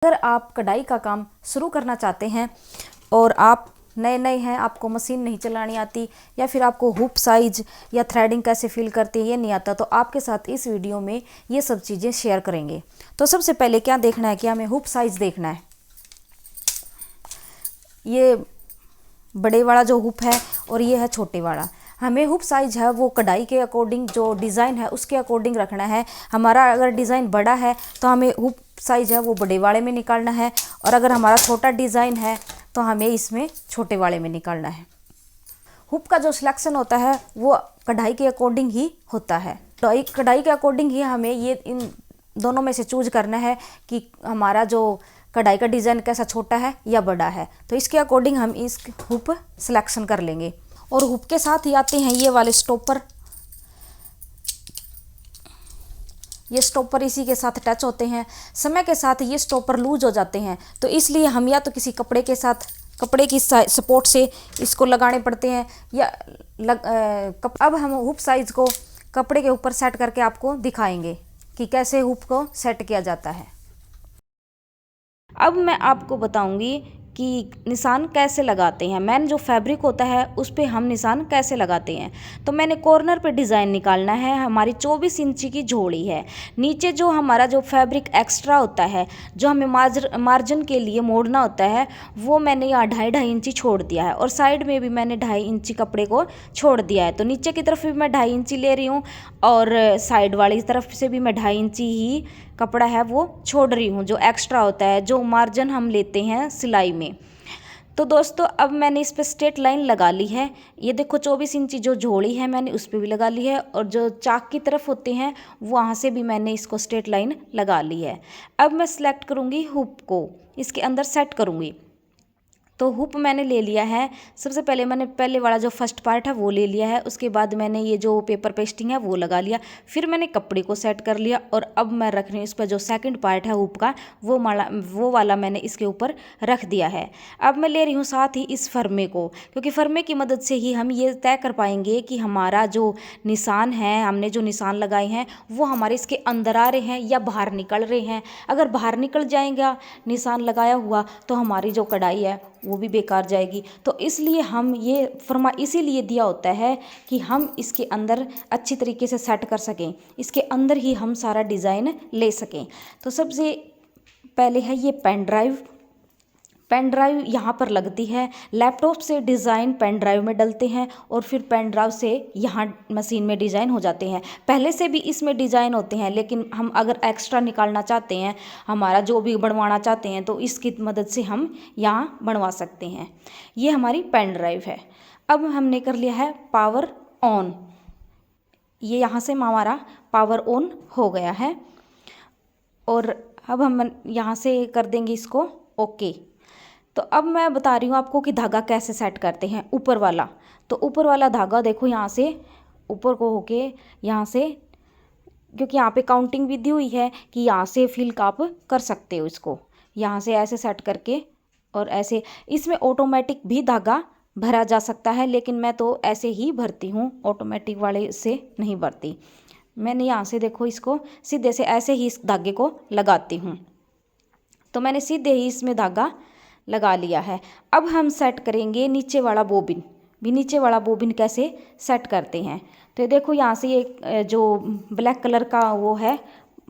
अगर आप कढ़ाई का काम शुरू करना चाहते हैं और आप नए नए हैं, आपको मशीन नहीं चलानी आती या फिर आपको हुप साइज या थ्रेडिंग कैसे फिल करती है ये नहीं आता, तो आपके साथ इस वीडियो में ये सब चीज़ें शेयर करेंगे। तो सबसे पहले क्या देखना है कि हमें हुप साइज देखना है। ये बड़े वाला जो हुप है और ये है छोटे वाला। हमें हुप साइज है वो कढ़ाई के अकॉर्डिंग, जो डिज़ाइन है उसके अकॉर्डिंग रखना है। हमारा अगर डिज़ाइन बड़ा है तो हमें हुप साइज है वो बड़े वाले में निकालना है, और अगर हमारा छोटा डिज़ाइन है तो हमें इसमें छोटे वाले में निकालना है। हुप का जो सिलेक्शन होता है वो कढ़ाई के अकॉर्डिंग ही होता है। तो कढ़ाई के अकॉर्डिंग ही हमें ये इन दोनों में से चूज करना है कि हमारा जो कढ़ाई का डिज़ाइन कैसा, छोटा है या बड़ा है। तो इसके अकॉर्डिंग हम इस हुप सिलेक्शन कर लेंगे। और हुप के साथ ही आते हैं ये वाले स्टॉपर। ये स्टॉपर इसी के साथ अटैच होते हैं। समय के साथ ये स्टॉपर लूज हो जाते हैं, तो इसलिए हम या तो किसी कपड़े के साथ, कपड़े की सपोर्ट से इसको लगाने पड़ते हैं, या अब हम हुप साइज को कपड़े के ऊपर सेट करके आपको दिखाएंगे कि कैसे हुप को सेट किया जाता है। अब मैं आपको बताऊंगी कि निशान कैसे लगाते हैं। मैंने जो फैब्रिक होता है उस पर हम निशान कैसे लगाते हैं। तो मैंने कॉर्नर पे डिज़ाइन निकालना है। हमारी 24 इंची की झोली है। नीचे जो हमारा जो फैब्रिक एक्स्ट्रा होता है, जो हमें मार्जिन के लिए मोड़ना होता है, वो मैंने यहाँ 2.5 इंची छोड़ दिया है, और साइड में भी मैंने 2.5 इंची कपड़े को छोड़ दिया है। तो नीचे की तरफ भी मैं 2.5 इंची ले रही हूँ, और साइड वाली तरफ से भी मैं 2.5 इंची ही कपड़ा है वो छोड़ रही हूँ, जो एक्स्ट्रा होता है, जो मार्जिन हम लेते हैं सिलाई में। तो दोस्तों अब मैंने इस पर स्ट्रेट लाइन लगा ली है। ये देखो 24 इंची जो झोली है मैंने उस पर भी लगा ली है, और जो चाक की तरफ होते हैं वहाँ से भी मैंने इसको स्ट्रेट लाइन लगा ली है। अब मैं सिलेक्ट करूँगी हुप को, इसके अंदर सेट करूँगी। तो हुप मैंने ले लिया है। सबसे पहले मैंने पहले वाला जो फर्स्ट पार्ट है वो ले लिया है, उसके बाद मैंने ये जो पेपर पेस्टिंग है वो लगा लिया, फिर मैंने कपड़े को सेट कर लिया, और अब मैं रख रही हूँ इस पर जो सेकंड पार्ट है हुप का, वो वाला मैंने इसके ऊपर रख दिया है। अब मैं ले रही हूँ साथ ही इस फरमे को, क्योंकि फरमे की मदद से ही हम ये तय कर पाएंगे कि हमारा जो निशान है, हमने जो निशान लगाए हैं वो हमारे इसके अंदर आ रहे हैं या बाहर निकल रहे हैं। अगर बाहर निकल जाएगा निशान लगाया हुआ तो हमारी जो कढ़ाई है वो भी बेकार जाएगी। तो इसलिए हम ये फरमा इसीलिए दिया होता है कि हम इसके अंदर अच्छी तरीके से सेट कर सकें, इसके अंदर ही हम सारा डिज़ाइन ले सकें। तो सबसे पहले है ये पेन ड्राइव। पेन ड्राइव यहाँ पर लगती है। लैपटॉप से डिज़ाइन पेन ड्राइव में डलते हैं, और फिर पेन ड्राइव से यहाँ मशीन में डिज़ाइन हो जाते हैं। पहले से भी इसमें डिज़ाइन होते हैं, लेकिन हम अगर एक्स्ट्रा निकालना चाहते हैं, हमारा जो भी बनवाना चाहते हैं, तो इसकी मदद से हम यहाँ बनवा सकते हैं। ये हमारी पेन ड्राइव है। अब हमने कर लिया है पावर ऑन। ये यहाँ से हमारा पावर ऑन हो गया है, और अब हम यहाँ से कर देंगे इसको ओके। तो अब मैं बता रही हूँ आपको कि धागा कैसे सेट करते हैं। ऊपर वाला, तो ऊपर वाला धागा देखो यहाँ से ऊपर को होके यहाँ से, क्योंकि यहाँ पे काउंटिंग भी दी हुई है कि यहाँ से फिल आप कर सकते हो इसको, यहाँ से ऐसे सेट करके, और ऐसे इसमें ऑटोमेटिक भी धागा भरा जा सकता है, लेकिन मैं तो ऐसे ही भरती हूँ, ऑटोमेटिक वाले से नहीं भरती। मैंने यहाँ से देखो इसको सीधे से ऐसे ही इस धागे को लगाती हूँ। तो मैंने सीधे ही इसमें धागा लगा लिया है। अब हम सेट करेंगे नीचे वाला बोबिन। भी नीचे वाला बोबिन कैसे सेट करते हैं, तो ये देखो यहाँ से ये जो ब्लैक कलर का वो है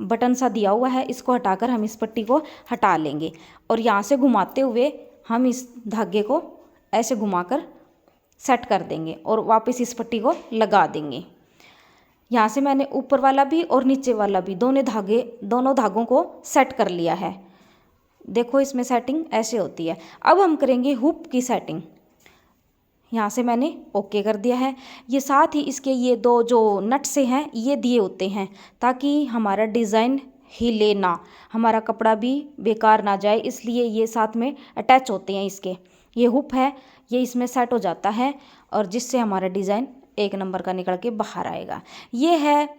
बटन सा दिया हुआ है, इसको हटाकर हम इस पट्टी को हटा लेंगे, और यहाँ से घुमाते हुए हम इस धागे को ऐसे घुमाकर सेट कर देंगे, और वापस इस पट्टी को लगा देंगे। यहाँ से मैंने ऊपर वाला भी और नीचे वाला भी दोनों धागों को सेट कर लिया है। देखो इसमें सेटिंग ऐसे होती है। अब हम करेंगे हुप की सेटिंग। यहाँ से मैंने ओके कर दिया है। ये साथ ही इसके ये दो जो नट से हैं ये दिए होते हैं, ताकि हमारा डिज़ाइन हिले ना, हमारा कपड़ा भी बेकार ना जाए, इसलिए ये साथ में अटैच होते हैं इसके। ये हुप है, ये इसमें सेट हो जाता है, और जिससे हमारा डिज़ाइन एक नंबर का निकल के बाहर आएगा। ये है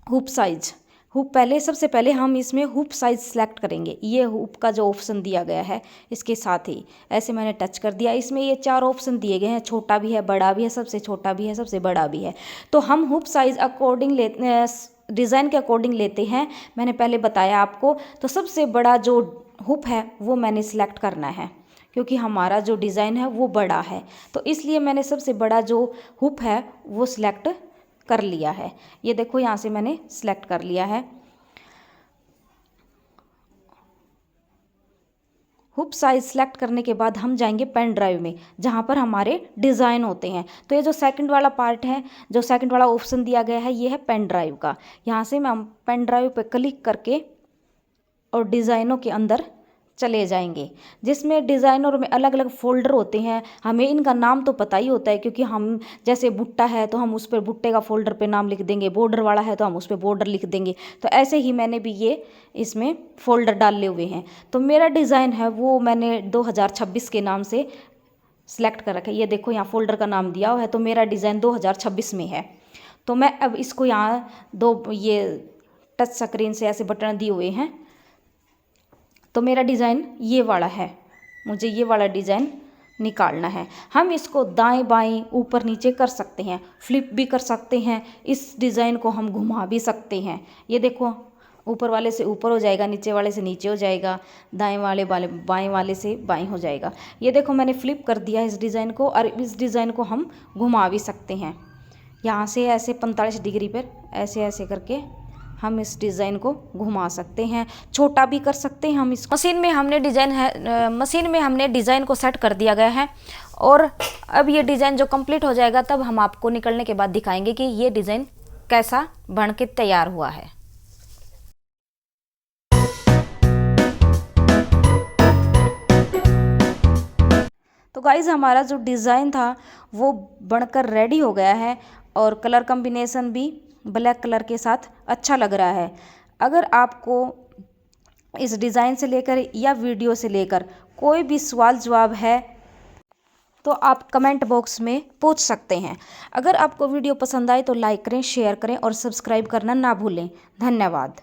हुप साइज। हुप सबसे पहले हम इसमें हुप साइज सेलेक्ट करेंगे। ये हुप का जो ऑप्शन दिया गया है इसके साथ ही ऐसे मैंने टच कर दिया। इसमें ये 4 ऑप्शन दिए गए हैं, छोटा भी है, बड़ा भी है, सबसे छोटा भी है, सबसे बड़ा भी है। तो हम हुप साइज डिज़ाइन के अकॉर्डिंग लेते हैं, मैंने पहले बताया आपको। तो सबसे बड़ा जो हुक है वो मैंने सिलेक्ट करना है, क्योंकि हमारा जो डिज़ाइन है वो बड़ा है, तो इसलिए मैंने सबसे बड़ा जो हुक है वो सिलेक्ट कर लिया है। ये देखो यहाँ से मैंने सिलेक्ट कर लिया है। हुक साइज सेलेक्ट करने के बाद हम जाएंगे पेन ड्राइव में, जहाँ पर हमारे डिज़ाइन होते हैं। तो ये जो सेकंड वाला पार्ट है, जो सेकंड वाला ऑप्शन दिया गया है, ये है पेन ड्राइव का। यहाँ से हम पेन ड्राइव पे क्लिक करके और डिज़ाइनों के अंदर चले जाएंगे, जिसमें डिज़ाइनर में अलग अलग फोल्डर होते हैं। हमें इनका नाम तो पता ही होता है, क्योंकि हम जैसे भुट्टा है तो हम उस पर भुट्टे का फोल्डर पे नाम लिख देंगे, बॉर्डर वाला है तो हम उस पर बॉर्डर लिख देंगे। तो ऐसे ही मैंने भी ये इसमें फ़ोल्डर डाले हुए हैं। तो मेरा डिज़ाइन है वो मैंने 2026 के नाम से सिलेक्ट कर रखा है। ये देखो यहाँ फोल्डर का नाम दिया हुआ है, तो मेरा डिज़ाइन 2026 में है। तो मैं अब इसको यहाँ ये टच स्क्रीन से ऐसे बटन दिए हुए हैं, तो मेरा डिज़ाइन ये वाला है, मुझे ये वाला डिज़ाइन निकालना है। हम इसको दाएं बाएं ऊपर नीचे कर सकते हैं, फ्लिप भी कर सकते हैं, इस डिज़ाइन को हम घुमा भी सकते हैं। ये देखो ऊपर वाले से ऊपर हो जाएगा, नीचे वाले से नीचे हो जाएगा, दाएं वाले बाएं वाले से बाएं हो जाएगा। ये देखो मैंने फ्लिप कर दिया है इस डिज़ाइन को, और इस डिज़ाइन को हम घुमा भी सकते हैं। यहाँ से ऐसे 45 डिग्री पर ऐसे ऐसे करके हम इस डिज़ाइन को घुमा सकते हैं, छोटा भी कर सकते हैं हम इस मशीन में हमने डिज़ाइन को सेट कर दिया गया है। और अब ये डिज़ाइन जो कंप्लीट हो जाएगा तब हम आपको निकलने के बाद दिखाएंगे कि ये डिज़ाइन कैसा बन के तैयार हुआ है। तो गाइज़ हमारा जो डिज़ाइन था वो बनकर रेडी हो गया है, और कलर कॉम्बिनेशन भी ब्लैक कलर के साथ अच्छा लग रहा है। अगर आपको इस डिज़ाइन से लेकर या वीडियो से लेकर कोई भी सवाल जवाब है तो आप कमेंट बॉक्स में पूछ सकते हैं। अगर आपको वीडियो पसंद आए तो लाइक करें, शेयर करें और सब्सक्राइब करना ना भूलें। धन्यवाद।